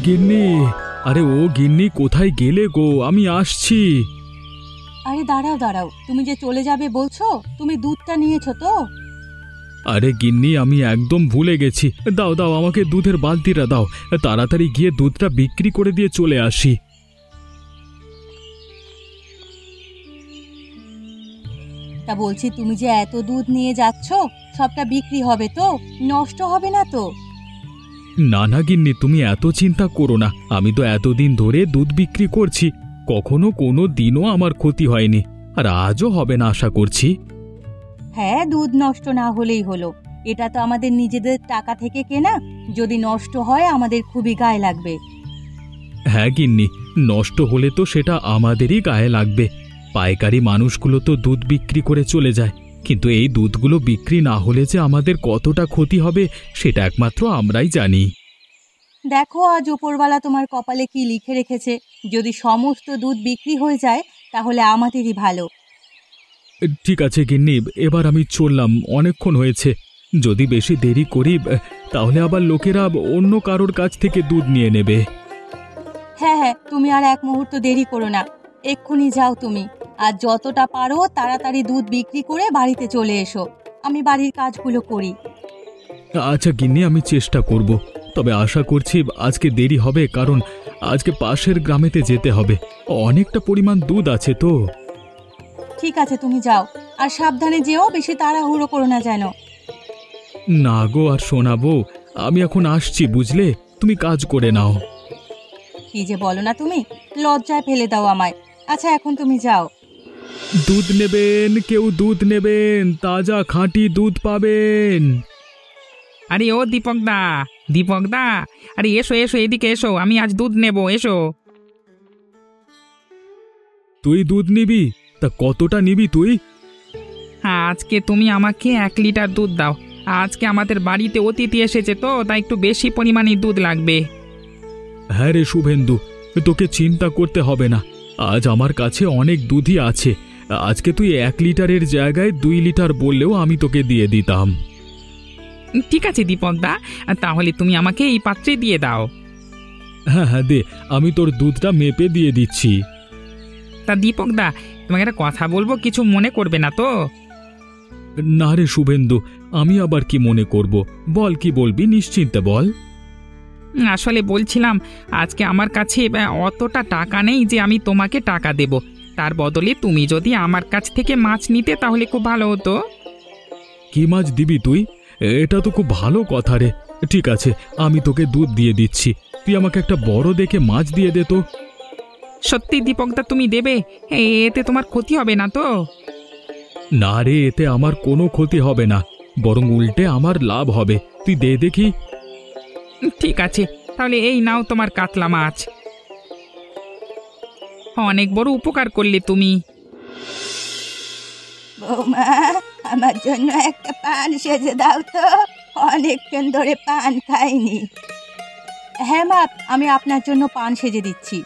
গিন্নি, আরে ও গিন্নি, কোথায় গেলে গো? আমি আসছি। আরে দাঁড়াও দাঁড়াও, তুমি যে চলে যাবে বলছো, তুমি দুধটা নিয়েছো তো? আরে গিন্নি, আমি একদম ভুলে গেছি। দাও দাও, আমাকে দুধের বালতিটা দাও, তাড়াতাড়ি গিয়ে দুধটা বিক্রি করে দিয়ে চলে আসি। তা বলছি, তুমি যে এত দুধ নিয়ে যাচ্ছ, সবটা বিক্রি হবে তো? নষ্ট হবে না তো? না না গিন্নি, তুমি এত চিন্তা করো না। আমি তো এতদিন ধরে দুধ বিক্রি করছি, কখনো কোনো দিনও আমার ক্ষতি হয়নি, আর আজও হবে না আশা করছি। হ্যাঁ, দুধ নষ্ট না হলেই হলো। এটা তো আমাদের নিজেদের টাকা থেকে কেনা, যদি নষ্ট হয় আমাদের খুবই গায়ে লাগবে। হ্যাঁ গিন্নি, নষ্ট হলে তো সেটা আমাদেরই গায়ে লাগবে। পাইকারি মানুষগুলো তো দুধ বিক্রি করে চলে যায়, কিন্তু এই দুধগুলো বিক্রি না হলে যে আমাদের কতটা ক্ষতি হবে সেটা একমাত্র আমরাই জানি। দেখো আজ উপরওয়ালা তোমার কপালে কি লিখে রেখেছে। যদি সমস্ত দুধ বিক্রি হয়ে যায় তাহলে আমাদেরই ভালো। ঠিক আছে গিন্নি, এবার আমি চললাম, অনেকক্ষণ হয়েছে। যদি বেশি দেরি করি তাহলে আবার লোকেরা অন্য কারোর কাছ থেকে দুধ নিয়ে নেবে। হ্যাঁ হ্যাঁ, তুমি আর এক মুহূর্ত দেরি করো না, এক্ষুনি যাও তুমি। আর যতটা পারো তাড়াতাড়ি দুধ বিক্রি করে বাড়িতে চলে এসো, আমি বাড়ির কাজগুলো করি। আচ্ছা গিন্নি, আমি চেষ্টা করব, তবে আশা করছি আজকে দেরি হবে, কারণ আজকে পাশের গ্রামেতে যেতে হবে। অনেকটা পরিমাণ দুধ আছে তো। ঠিক আছে, তুমি যাও, আর সাবধানে যেও, বেশি তাড়াহুড়ো করো না যেন। না গো, আর শোনাবো? আমি এখন আসছি, বুঝলে? তুমি কাজ করে নাও। কি যে বলো না তুমি, লজ্জায় ফেলে দাও আমায়। আচ্ছা, এখন তুমি যাও। দুধ নেবেন? কেউ দুধ নেবেন? তাজা খাঁটি দুধ পাবেন। আরে ও দীপকদা, দীপকদা, আরে এসো এসো, এদিকে এসো, আমি আজ দুধ নেব, এসো। তুই দুধ নিবি? তা কতটা নিবি তুই? হ্যাঁ, আজকে তুমি আমাকে 1 লিটার দুধ দাও। আজকে আমাদের বাড়িতে অতিথি এসেছে তো, তাই একটু বেশি পরিমাণে দুধ লাগবে। হ্যাঁ রে শুভেন্দু, তোকে চিন্তা করতে হবে না, আজ আমার কাছে অনেক দুধই আছে। আজকে তুই 1 লিটারের জায়গায় 2 লিটার বললেও আমি তোকে দিয়ে দিতাম। ঠিক আছে দীপকদা, তাহলে তুমি আমাকে এই পাত্রে দিয়ে দাও। হ্যাঁ হ্যাঁ, দে, আমি তোর দুধটা মেপে দিয়ে দিচ্ছি। তা দীপকদা, তোমাকে একটা কথা বলবো, কিছু মনে করবে না তো? না রে শুভেন্দু, আমি আবার কি মনে করব? বল, কি বলবি, নিশ্চিন্তে বল। আসলে বলছিলাম, আজকে আমার কাছে অতটা টাকা নেই যে আমি তোমাকে টাকা দেব। তার বদলে তুমি যদি আমার কাছ থেকে মাছ নিতে তাহলে খুব ভালো হতো। কি মাছ দিবি তুই? এটা তো খুব ভালো কথা রে। ঠিক আছে, আমি তোকে দুধ দিয়ে দিচ্ছি, তুই আমাকে একটা বড় দেখে মাছ দিয়ে দে তো। সত্যি দীপকদা, তুমি দেবে? এতে তোমার ক্ষতি হবে না তো? না রে, এতে আমার কোনো ক্ষতি হবে না, বরং উল্টে আমার লাভ হবে। তুই দে দেখি। ঠিক আছে, তাহলে এই নাও তোমার কাতলা মাছ। অনেক বড় উপকার করলে তুমি। বৌমা, আমার জন্য একটা পান সেজে দাও তো, অনেকক্ষণ ধরে পান খাইনি। হ্যাঁ মা, আমি আপনার জন্য পান সেজে দিচ্ছি।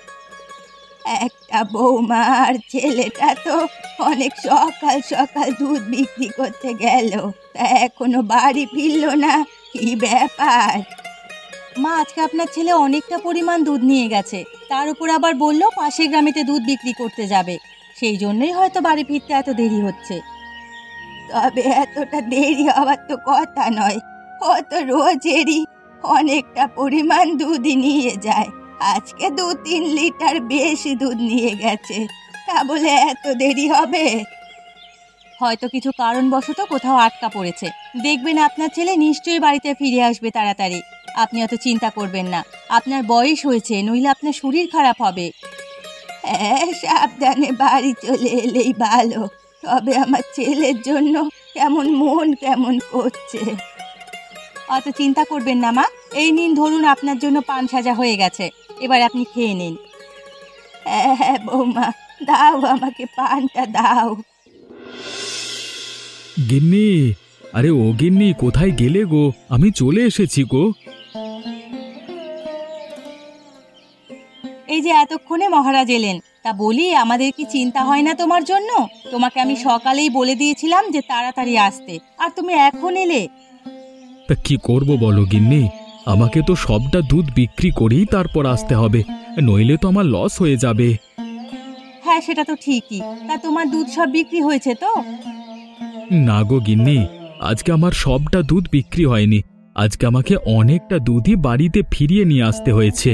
একটা বৌমা আর ছেলেটা তো অনেক সকাল সকাল দুধ বিক্রি করতে গেল, তা এখনো বাড়ি ফিরলো না, কি ব্যাপার? মা, আজকে আপনার ছেলে অনেকটা পরিমাণ দুধ নিয়ে গেছে, তার উপর আবার বললো পাশের গ্রামেতে দুধ বিক্রি করতে যাবে, সেই জন্যই হয়তো বাড়ি ফিরতে এত দেরি হচ্ছে। তবে এতটা দেরি হওয়ার তো কথা নয়, ও তো রোজেরই অনেকটা পরিমাণ দুধই নিয়ে যায়। আজকে 2-3 লিটার বেশি দুধ নিয়ে গেছে, তা বলে এত দেরি হবে? হয়তো কিছু কারণবশত কোথাও আটকা পড়েছে, দেখবেন আপনার ছেলে নিশ্চয়ই বাড়িতে ফিরে আসবে তাড়াতাড়ি। আপনি অত চিন্তা করবেন না, আপনার বয়স হয়েছে, নইলে আপনার শরীর খারাপ হবে। হ্যাঁ, সাবধানে বাড়ি চলে এলেই ভালো। তবে আমার ছেলের জন্য মন কেমন করছে। অত চিন্তা করবেন না মা, এই নিন, ধরুন আপনার জন্য পান সাজা হয়ে গেছে, এবার আপনি খেয়ে নিন। হ্যাঁ হ্যাঁ বৌমা, দাও আমাকে পানটা দাও। গিন্নি, আরে ও গিন্নি, কোথায় গেলে গো? আমি চলে এসেছি গো। এই যে এতক্ষণে মহারাজ এলেন, তা বলি আমাদের কি চিন্তা হয় না তোমার জন্য? তোমাকে আমি সকালেই বলে দিয়েছিলাম যে তাড়াতাড়ি আসতে, আর তুমি এখন এলে। তা কি করব বলো গিন্নি, আমাকে তো সবটা দুধ বিক্রি করেই তারপর আসতে হবে, নইলে তো আমার লস হয়ে যাবে। হ্যাঁ, সেটা তো ঠিকই। তা তোমার দুধ সব বিক্রি হয়েছে তো? না গো গিন্নি, আজকে আমার সবটা দুধ বিক্রি হয়নি। আজকে আমাকে অনেকটা দুধই বাড়িতে ফিরিয়ে নিয়ে আসতে হয়েছে।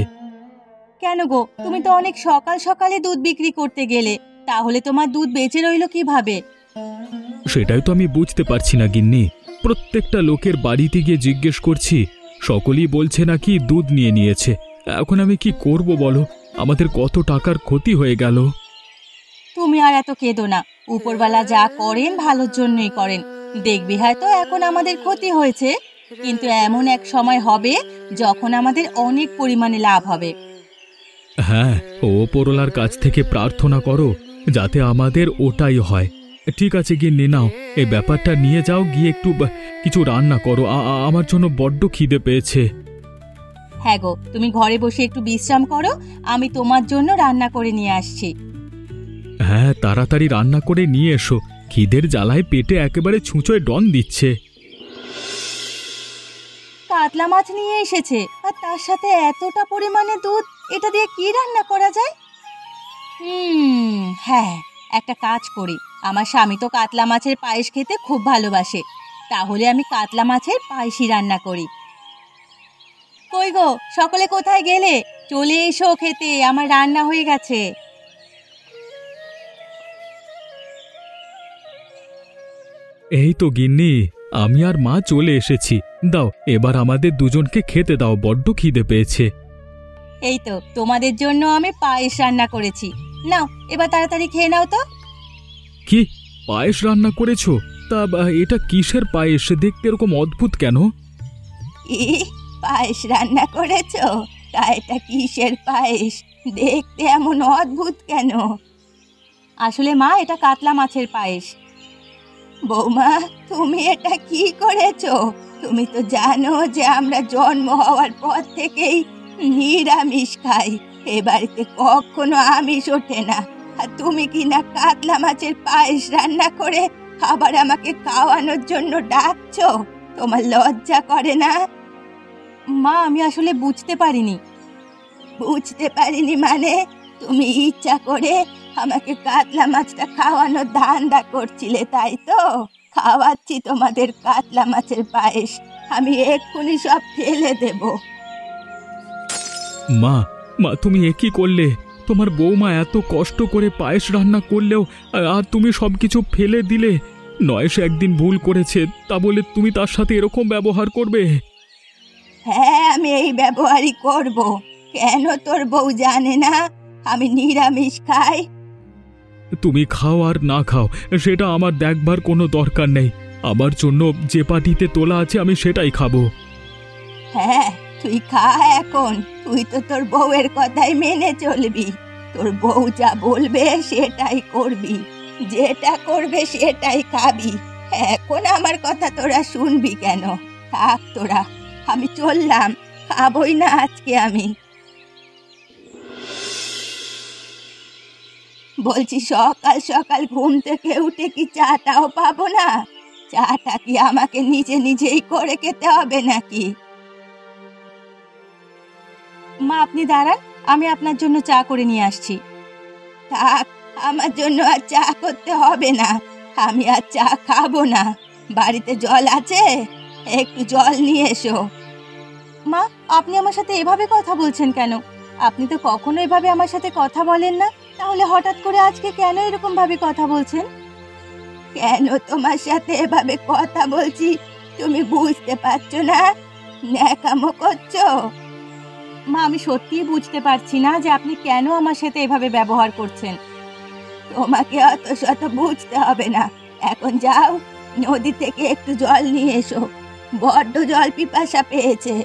কেন গো, তুমি তো অনেক সকাল সকালে দুধ বিক্রি করতে গেলে, তাহলে তোমার দুধ বেঁচে রইলো কিভাবে? সেটাই তো আমি বুঝতে পারছি না গিন্নি। প্রত্যেকটা লোকের বাড়িতে গিয়ে জিজ্ঞেস করছি, সকলেই বলছে নাকি দুধ নিয়ে নিয়েছে। এখন আমি কি করব বলো? আমাদের কত টাকার ক্ষতি হয়ে গেল। তুমি আর এত কেঁদো না। উপরওয়ালা যা করেন ভালোর জন্যই করেন। দেখবি হয়তো এখন আমাদের ক্ষতি হয়েছে, কিন্তু এমন এক সময় হবে যখন আমাদের অনেক পরিমাণে লাভ হবে। হ্যাঁ, ওপরওয়ালার কাছ থেকে প্রার্থনা করো যাতে আমাদের ওটাই হয়। ঠিক আছে গিন্নি, নাও এই ব্যাপারটা নিয়ে যাও, গিয়ে একটু কিছু রান্না করো। আমার জন্য বড্ড খিদে পেয়েছে। হ্যাঁ গো, তুমি ঘরে বসে একটু বিশ্রাম করো, আমি তোমার জন্য রান্না করে নিয়ে আসছি। হ্যাঁ, তাড়াতাড়ি রান্না করে নিয়ে এসো। খিদের জ্বালায় পেটে একেবারে ছুঁচোয় ডন দিচ্ছে। কাতলা মাছ নিয়ে এসেছে, আর তার সাথে এতটা পরিমাণে দুধ। এটা দিয়ে কি রান্না করা যায়? হ্যাঁ, একটা কাজ করি। আমার স্বামী তো কাতলা মাছের পায়েস খেতে খুব ভালোবাসে, তাহলে আমি কাতলা মাছের পায়েসই রান্না করি। কই গো, সকলে কোথায় গেলে? চলে এসো খেতে, আমার রান্না হয়ে গেছে। এই তো গিন্নি, আমি আর মা চলে এসেছি। দাও, এবার আমাদের দুজনকে খেতে দাও, বড্ড খিদে পেয়েছে। এই তো তোমাদের জন্য আমি পায়েস রান্না করেছি, নাও এবার তাড়াতাড়ি খেয়ে নাও তো। কি পায়েস রান্না করেছো? তা এটা কিসের পায়েস? দেখতে এরকম অদ্ভুত কেন? পায়েস রান্না করেছো? তা এটা কিসের পায়েস? দেখতে এমন অদ্ভুত কেন? আসলে মা, এটা কাতলা মাছের পায়েস। বৌমা, তুমি এটা কি করেছো? তুমি তো জানো যে আমরা জন্ম হওয়ার পর থেকেই নিরামিষ খাই। এ বাড়িতে কখনো আমিষ ওঠে না, আর তুমি কি না কাতলা মাছের পায়েস রান্না করে আবার আমাকে খাওয়ানোর জন্য ডাকছো? তোমার লজ্জা করে না? মা, আমি আসলে বুঝতে পারিনি। বুঝতে পারিনি মানে? তুমি ইচ্ছা করে আমাকে কাতলা মাছটা খাওয়ানোর ধান্দা করছিলে, তাই তো? খাওয়াচ্ছি তোমাদের কাতলা মাছের পায়েস। আমি এক্ষুনি সব ফেলে দেব। মা, তুমি এ কি করলে? তোমার বৌমা এত কষ্ট করে পায়েস রান্না করলেও আর তুমি সবকিছু ফেলে দিলে। নয়, সে একদিন ভুল করেছে, তা বলে তুমি তার সাথে এরকম ব্যবহার করবে? হ্যাঁ, আমি এই ব্যবহারই করব। কেন তোর বউ জানে না আমি নিরামিষ খাই? তুমি খাও আর না খাও সেটা আমার দেখবার কোনো দরকার নেই। আমার জন্য যে পাটিতে তোলা আছে আমি সেটাই খাবো। হ্যাঁ, তুই খা এখন। তুই তো তোর বউয়ের কথাই মেনে চলবি। তোর বউ যা বলবে সেটাই করবি, যেটা করবে সেটাই খাবি। এখন আমার কথা তোরা শুনবি কেন? থাক তোরা, আমি চললাম। খাবই না আজকে আমি। বলছি, সকাল সকাল ঘুম থেকে উঠে কি চাটাও পাবো না? চাটা কি আমাকে নিজে নিজেই করে খেতে হবে নাকি? মা, আপনি দাঁড়ান, আমি আপনার জন্য চা করে নিয়ে আসছি। থাক, আমার জন্য আর চা করতে হবে না। আমি আর চা খাবো না। বাড়িতে জল আছে? একটু জল নিয়ে এসো। মা, আপনি আমার সাথে এভাবে কথা বলছেন কেন? আপনি তো কখনো এভাবে আমার সাথে কথা বলেন না, তাহলে হঠাৎ করে আজকে কেন এরকম ভাবে কথা বলছেন? কেন তোমার সাথে এভাবে কথা বলছি তুমি বুঝতে পারছো না? ন্যাকামো করছো? মা, আমি সত্যিই বুঝতে পারছি না যে আপনি কেন আমার সাথে এভাবে ব্যবহার করছেন। তোমাকে অত শত বুঝতে হবে না। এখন যাও, নদী থেকে একটু জল নিয়ে এসো। বড্ড জল পিপাসা পেয়েছে।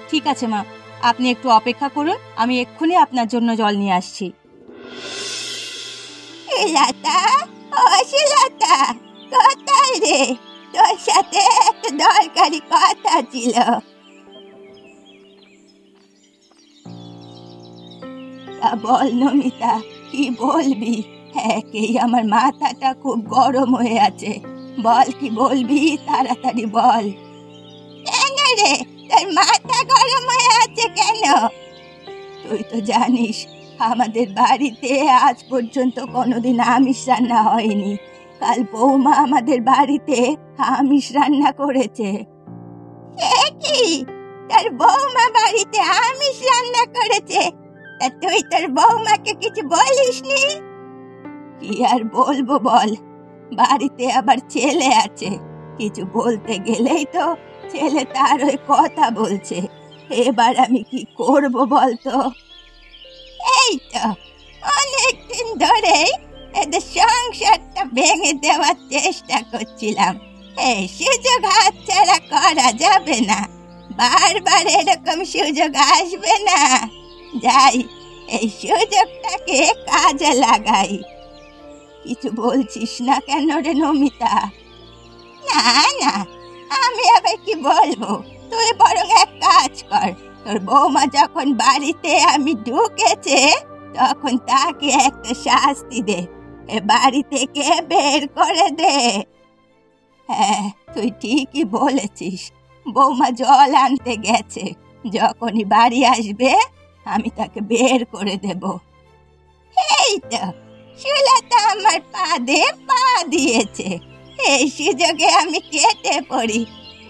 ঠিক আছে মা, আপনি একটু অপেক্ষা করুন, আমি এক্ষুনি আপনার জন্য জল নিয়ে আসছি। লতা, ও লতা, কোথায় রে? তোর সাথে একটা দরকারি কথা ছিল। বল নমিতা, কি বলবি? একেই আমার মাথাটা খুব গরম হয়ে আছে। বল, কি বলবি? তাড়াতাড়ি বল। কেন রে, তোর মাথা গরম হয়ে আছে কেন? তুই তো জানিস আমাদের বাড়িতে আজ পর্যন্ত কোনোদিন আমিষ রান্না হয়নি। কাল বৌমা আমাদের বাড়িতে আমিষ রান্না করেছে। কি, তোর বৌমা বাড়িতে আমিষ রান্না করেছে? তা তুই তোর বৌমাকে কিছু বলিসনি? কি আর বলবো বল, বাড়িতে আবার ছেলে আছে, কিছু বলতে গেলেই তো ছেলে তার ওই কথা বলছে। এবার আমি কি করব বলতো? এই তো অনেকদিন ধরেই এদের সংসারটা ভেঙে দেওয়ার চেষ্টা করছিলাম। এই সুযোগ হাতছাড়া করা যাবে না, বারবার এরকম সুযোগ আসবে না। যাই, এই সুযোগটাকে কাজে লাগাই। কিছু বলছিস না কেন রে নমিতা? না না, আমি আবার কি বলবো? তুই বরং এক কাজ কর, তোর বৌমা যখন বাড়িতে আমি ঢুকেছে তখন তাকে একটা শাস্তি দে, এ বাড়ি থেকে বের করে দে। হ্যাঁ, তুই ঠিকই বলেছিস, বৌমা জল আনতে গেছে, যখনই বাড়ি আসবে আমি তাকে বের করে দেব। এই তো সুলতা আমার পাদে পা দিয়েছে, এই সুযোগে আমি কেটে পড়ি,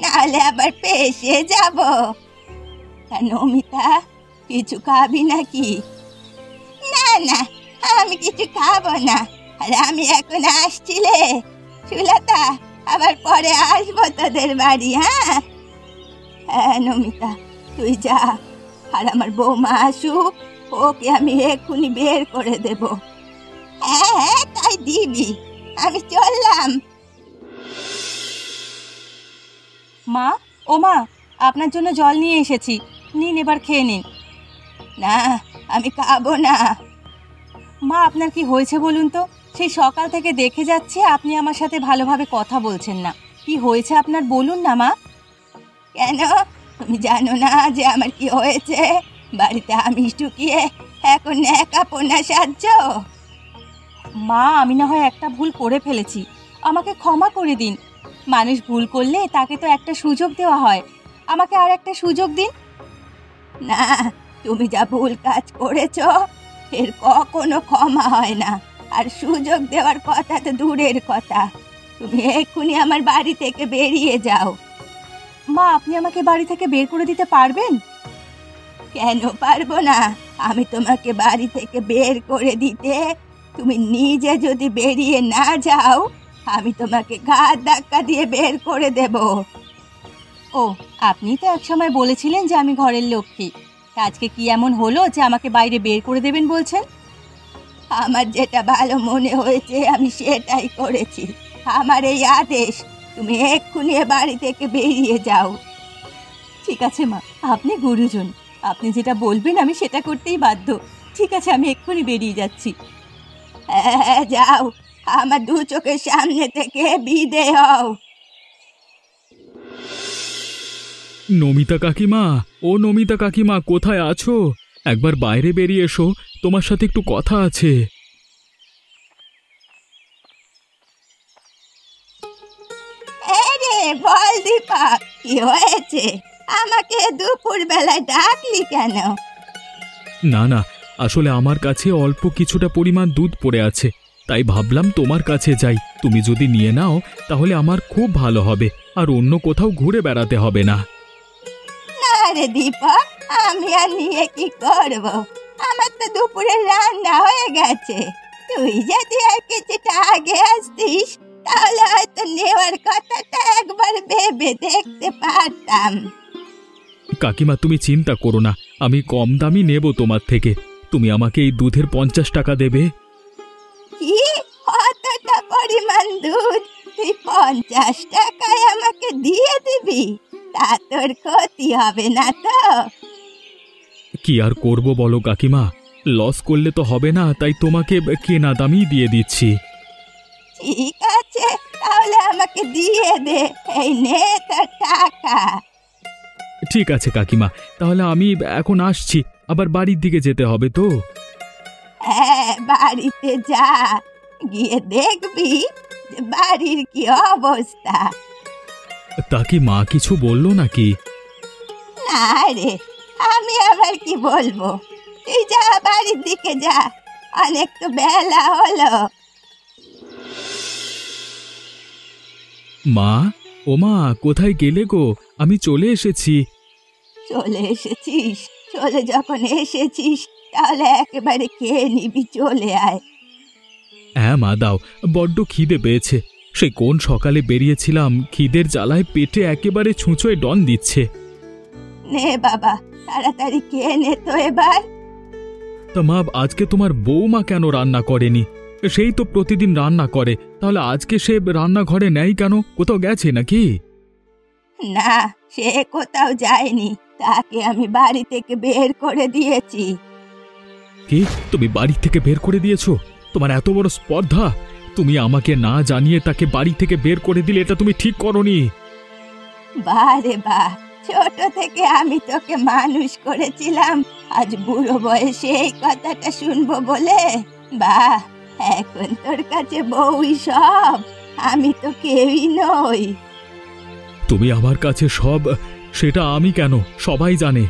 নাহলে আবার পেশে যাব। নমিতা, কিছু খাবি নাকি? না না, আমি কিছু খাবো না, আর আমি এখন আসছিলে সুলতা, আবার পরে আসবো তোদের বাড়ি। হ্যাঁ হ্যাঁ নমিতা, তুই যা, আর আমার বৌমা আসুক, ওকে আমি এক্ষুনি বের করে দেব। হ্যাঁ হ্যাঁ, তাই দিবি, আমি চললাম। মা, ও মা, আপনার জন্য জল নিয়ে এসেছি, নিন, এবার খেয়ে নিন। না, আমি খাবো না। মা, আপনার কি হয়েছে বলুন তো? সেই সকাল থেকে দেখে যাচ্ছে আপনি আমার সাথে ভালোভাবে কথা বলছেন না। কি হয়েছে আপনার, বলুন না মা। কেন, তুমি জানো না যে আমার কি হয়েছে? বাড়িতে আমিষ ঢুকিয়ে এখন একাপনা সাজছ। মা, আমি না হয় একটা ভুল করে ফেলেছি, আমাকে ক্ষমা করে দিন। মানুষ ভুল করলে তাকে তো একটা সুযোগ দেওয়া হয়, আমাকে আর একটা সুযোগ দিন। না, তুমি যা ভুল কাজ করেছ এর কখনো ক্ষমা হয় না, আর সুযোগ দেওয়ার কথা তো দূরের কথা। তুমি এক্ষুনি আমার বাড়ি থেকে বেরিয়ে যাও। মা, আপনি আমাকে বাড়ি থেকে বের করে দিতে পারবেন? কেন পারবো না? আমি তোমাকে বাড়ি থেকে বের করে দিতে তুমি নিজে যদি বেরিয়ে না যাও, আমি তোমাকে ঘাড় ধাক্কা দিয়ে বের করে দেব। ও, আপনি তো একসময় বলেছিলেন যে আমি ঘরের লক্ষ্মী, আজকে কি এমন হলো যে আমাকে বাইরে বের করে দেবেন বলছেন? আমার যেটা ভালো মনে হয়েছে আমি সেটাই করেছি। আমার এই আদেশ, তুমি এক্ষুনি বাড়ি থেকে বেরিয়ে যাও। ঠিক আছে মা, আপনি গুরুজন, আপনি যেটা বলবেন আমি সেটা করতেই বাধ্য। ঠিক আছে, আমি এক্ষুনি বেরিয়ে যাচ্ছি। হ্যাঁ যাও, আমার দু চোখের সামনে থেকে বিদায় হও। নমিতা কাকিমা, ও নমিতা কাকিমা, কোথায় আছো? একবার বাইরে বেরিয়ে এসো, তোমার সাথে একটু কথা আছে। আরে বল দীপক, কি হয়েছে? আমাকে দুপুর বেলায় ডাকলি কেন? না না, আসলে আমার কাছে অল্প কিছুটা পরিমাণ দুধ পড়ে আছে, তাই ভাবলাম তোমার কাছে যাই। তুমি যদি নিয়ে নাও তাহলে আমার খুব ভালো হবে, আর অন্য কোথাও ঘুরে বেড়াতে হবে না। না রে দীপক, আমি আর নিয়ে কি করব? আমার তো দুপুরে রান্না হয়ে গেছে। তুই যদি আর কিছুটা আগে আসতিস তাহলে হয়তো নেওয়ার কথাটা একবার ভেবে দেখতে পারতাম। কাকিমা, তুমি চিন্তা করো না, আমি কম দামি নেব তোমার থেকে। তুমি আমাকে এই দুধের 50 টাকা দেবে। কি, অতটা পরিমাণ দুধ তুই 50 টাকায় আমাকে দিয়ে দিবি? তা তোর ক্ষতি হবে না তো? কি আর করব বলো কাকিমা, লস করলে তো হবে না, তাই তোমাকে কেনা দামই দিয়ে দিচ্ছি। ঠিক আছে, তাহলে আমাকে দিয়ে দে, এই নে তোর টাকা। ঠিক আছে কাকিমা, তাহলে আমি এখন আসছি, আবার বাড়ির দিকে যেতে হবে তো। হ্যাঁ, বাড়িতে যা, গিয়ে দেখবি যে বাড়ির কি অবস্থা। তা কি মা কিছু বললো নাকি? না রে, আমি আবার কি বলবো, তুই যা বাড়ির দিকে যা, অনেক তো বেলা হলো। মা, ও মা, কোথায় গেলে গো? আমি চলে এসেছি। চলে এসেছিস? চলে যখন এসেছিস তাহলে একেবারে খেয়ে নিবি, চলে আয়। হ্যাঁ মা, দাও, বড্ড খিদে পেয়েছে। সেই কোন সকালে বেরিয়েছিলাম, খিদের জ্বালায় পেটে একেবারে ছুঁচোয় ডন দিচ্ছে। নে বাবা, তাড়াতাড়ি খেয়ে নে তো এবার। তা মা, আজকে তোমার বৌমা কেন রান্না করেনি? সেই তো প্রতিদিন রান্না করে, তাহলে আজকে সে রান্নাঘরে নেই কেন? কোথাও গেছে নাকি? না, সে কোথাও যায়নি, তাকে আমি বাড়ি থেকে বের করে দিয়েছি। কি, তুমি বাড়ি থেকে বের করে দিয়েছো? তোমার এত বড় স্পর্ধা! তুমি আমাকে না জানিয়ে তাকে বাড়ি থেকে বের করে দিলে, এটা তুমি ঠিক করনি। বারে বা, ছোট থেকে আমি তোকে মানুষ করেছিলাম, আজ বুড়ো বয়সে এই কথাটা শুনবো বলে? বাহ, এখন তোর কাছে বউই সব, আমি তো কেউই নই। তুমি আমার কাছে সব, সেটা আমি কেন, সবাই জানে।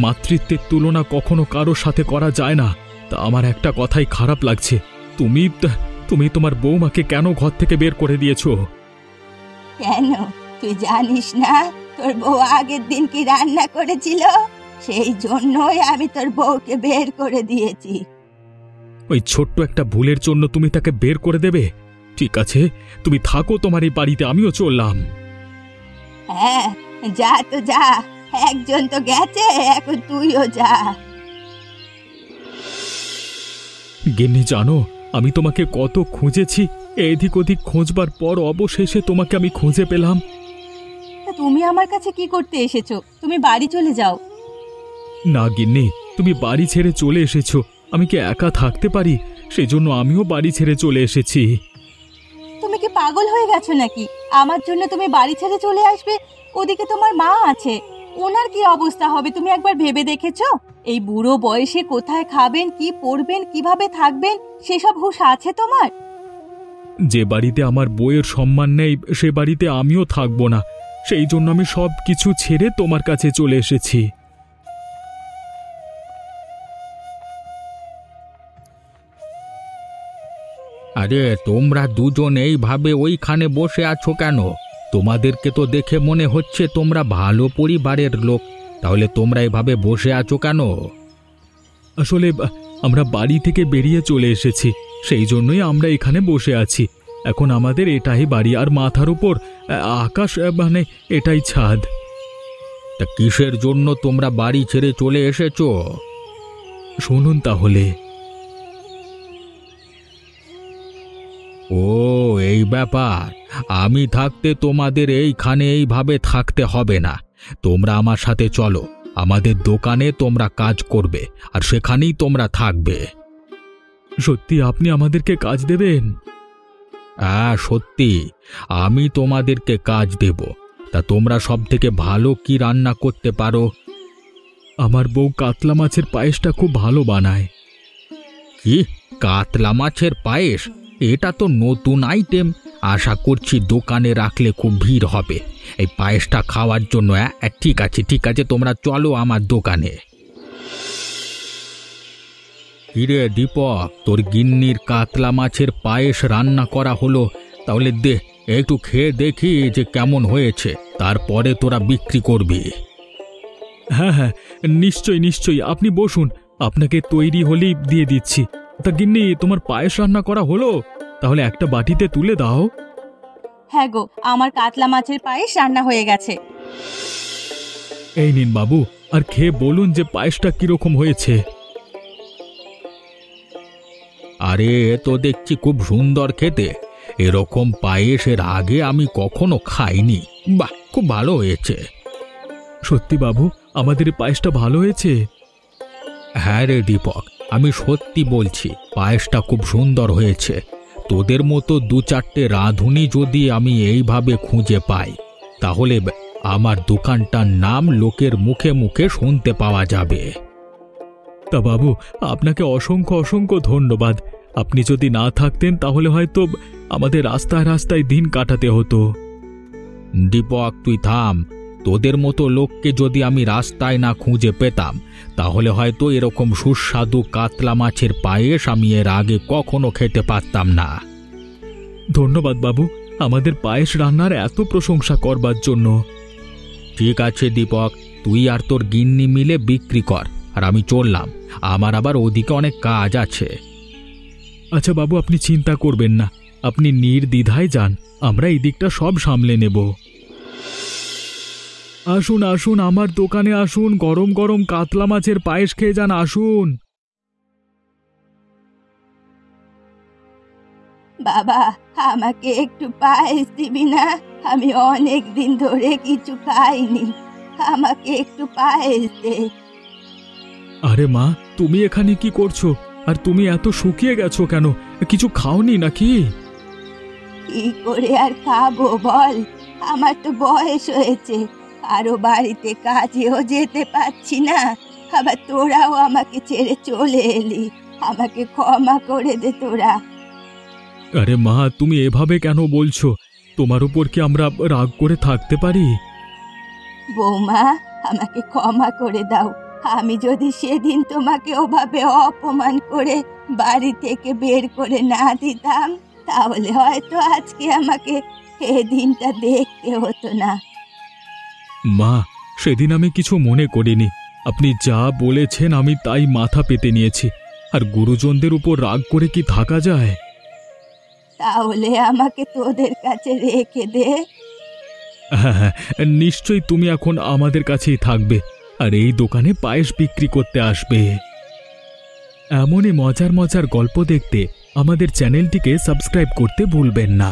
মাতৃত্বের তুলনা কখনো কারোর সাথে করা যায় না। তা আমার একটা কথাই খারাপ লাগছে, তুমি তোমার বৌমাকে কেন ঘর থেকে বের করে দিয়েছো? কেন, তুই জানিস না তোর বউ আগের দিন কি রান্না করেছিল? সেই জন্যই আমি তোর বউকে বের করে দিয়েছি। ওই ছোট্ট একটা ভুলের জন্য তুমি তাকে বের করে দেবে? ঠিক আছে, তুমি থাকো তোমার এই বাড়িতে, আমিও চললাম। হ্যাঁ, যা তো যা, একজন তো গেছে, এখন তুইও যা। গিন্নি, জানো আমি তোমাকে কত খুঁজেছি। এদিক ওদিক খোঁজবার পর অবশেষে তোমাকে আমি খুঁজে পেলাম। তুমি আমার কাছে কি করতে এসেছো? তুমি বাড়ি চলে যাও। না গিন্নি, তুমি বাড়ি ছেড়ে চলে এসেছো, আমি কি একা থাকতে পারি? সেজন্য আমিও বাড়ি ছেড়ে চলে এসেছি। তুমি কি পাগল হয়ে গেছো নাকি? আমার জন্য তুমি বাড়ি ছেড়ে চলে আসবে? ওদিকে তোমার মা আছে, ওনার কি অবস্থা হবে তুমি একবার ভেবে দেখেছো? এই বুড়ো বয়সে কোথায় খাবেন, কি পরবেন, কিভাবে থাকবেন, সেসব হুঁশ আছে তোমার? যে বাড়িতে আমার বউয়ের সম্মান নেই, সে বাড়িতে আমিও থাকবো না। সেই জন্য আমি সব কিছু ছেড়ে তোমার কাছে চলে এসেছি। আরে, তোমরা দুজন এইভাবে ওইখানে বসে আছো কেন? তোমাদেরকে তো দেখে মনে হচ্ছে তোমরা ভালো পরিবারের লোক, তাহলে তোমরা এভাবে বসে আছো কেন? আসলে আমরা বাড়ি থেকে বেরিয়ে চলে এসেছি, সেই জন্যই আমরা এখানে বসে আছি। এখন আমাদের এটাই বাড়ি, আর মাথার উপর আকাশ, মানে এটাই ছাদ। তা কিসের জন্য তোমরা বাড়ি ছেড়ে চলে এসেছো? শুনুন তাহলে। ও, এই ব্যাপার। আমি থাকতে তোমাদের এইখানে এইভাবে থাকতে হবে না। তোমরা আমার সাথে চলো, আমাদের দোকানে তোমরা কাজ করবে, আর সেখানেই তোমরা থাকবে। সত্যি আপনি আমাদেরকে কাজ দেবেন? হ্যাঁ, সত্যি, আমি তোমাদেরকে কাজ দেব। তা তোমরা সব থেকে ভালো কি রান্না করতে পারো? আমার বউ কাতলা মাছের পায়েসটা খুব ভালো বানায়। কি, কাতলা মাছের পায়েস? এটা তো নতুন আইটেম। আশা করছি দোকানে রাখলে খুব ভিড় হবে এই পায়েসটা খাওয়ার জন্য। ঠিক আছে ঠিক আছে, তোমরা চলো আমার দোকানে। কিরে দীপক, তোর গিন্নির কাতলা মাছের পায়েস রান্না করা হলো, তাহলে দে, একটু খেয়ে দেখি যে কেমন হয়েছে, তারপরে তোরা বিক্রি করবি। হ্যাঁ হ্যাঁ, নিশ্চয়ই নিশ্চয়ই, আপনি বসুন, আপনাকে তৈরি হলেই দিয়ে দিচ্ছি। তা গিন্নি, তোমার পায়েস রান্না করা হলো? তাহলে একটা বাটিতে তুলে দাও। হ্যাঁ গো, আমার কাতলা মাছের পায়েস রান্না হয়ে গেছে। এই নিন বাবু, আর খেয়ে বলুন যে পায়েসটা কিরকম হয়েছে। আরে, এ তো দেখছি খুব সুন্দর খেতে। এরকম পায়েসের আগে আমি কখনো খাইনি। বাহ, খুব ভালো হয়েছে। সত্যি বাবু, আমাদের এই পায়েসটা ভালো হয়েছে? হ্যাঁ রে দীপক, আমি সত্যি বলছি, পায়েসটা খুব সুন্দর হয়েছে। তোদের মতো দু চারটে রাঁধুনি যদি আমি এইভাবে খুঁজে পাই, তাহলে আমার দোকানটার নাম লোকের মুখে মুখে শুনতে পাওয়া যাবে। তা বাবু, আপনাকে অসংখ্য অসংখ্য ধন্যবাদ। আপনি যদি না থাকতেন তাহলে হয়তো আমাদের রাস্তায় রাস্তায় দিন কাটাতে হতো। দীপক, তুই থাম। তোদের মতো লোককে যদি আমি রাস্তায় না খুঁজে পেতাম তাহলে হয়তো এরকম সুস্বাদু কাতলা মাছের পায়েস আমি এর আগে কখনো খেতে পারতাম না। ধন্যবাদ বাবু, আমাদের পায়েস রান্নার এত প্রশংসা করবার জন্য। ঠিক আছে দীপক, তুই আর তোর গিন্নি মিলে বিক্রি কর, আর আমি চললাম, আমার আবার ওদিকে অনেক কাজ আছে। আচ্ছা বাবু, আপনি চিন্তা করবেন না, আপনি নির্দ্বিধায় যান, আমরা এই দিকটা সব সামলে নেব। আসুন আসুন, আমার দোকানে আসুন, গরম গরম কাতলা মাছের পায়েস খেয়ে যান, আসুন। বাবা, আমাকে একটু পায়েস দিবি না? আমি অনেক দিন ধরে কিছু খাইনি, আমাকে একটু পায়েস দে। আরে মা, তুমি এখানে কি করছো? আর তুমি এত শুকিয়ে গেছো কেন? কিছু খাওনি নাকি? কি করে আর খাবো বল, আমার তো বয়স হয়েছে, আরো বাড়িতে কাজেও যেতে পারছি না, আবার তোরাও আমাকে ছেড়ে চলে এলি, আমাকে ক্ষমা করে দে তোরা। আরে মা, তুমি এভাবে কেন বলছো? তোমার উপর কি আমরা রাগ করে থাকতে পারি? বৌমা, আমাকে ক্ষমা করে দাও, আমি যদি সেদিন তোমাকে ওভাবে অপমান করে বাড়ি থেকে বের করে না দিতাম তাহলে হয়তো আজকে আমাকে এই দিনটা দেখতে হতো না। মা, সেদিন আমি কিছু মনে করিনি, আপনি যা বলেছেন আমি তাই মাথা পেতে নিয়েছি, আর গুরুজনদের উপর রাগ করে কি থাকা যায়? তাহলে আমাকে তোদের কাছে রেখে দে। হ্যাঁ হ্যাঁ, নিশ্চয়ই তুমি এখন আমাদের কাছেই থাকবে, আর এই দোকানে পায়েস বিক্রি করতে আসবে। এমনই মজার মজার গল্প দেখতে আমাদের চ্যানেলটিকে সাবস্ক্রাইব করতে ভুলবেন না।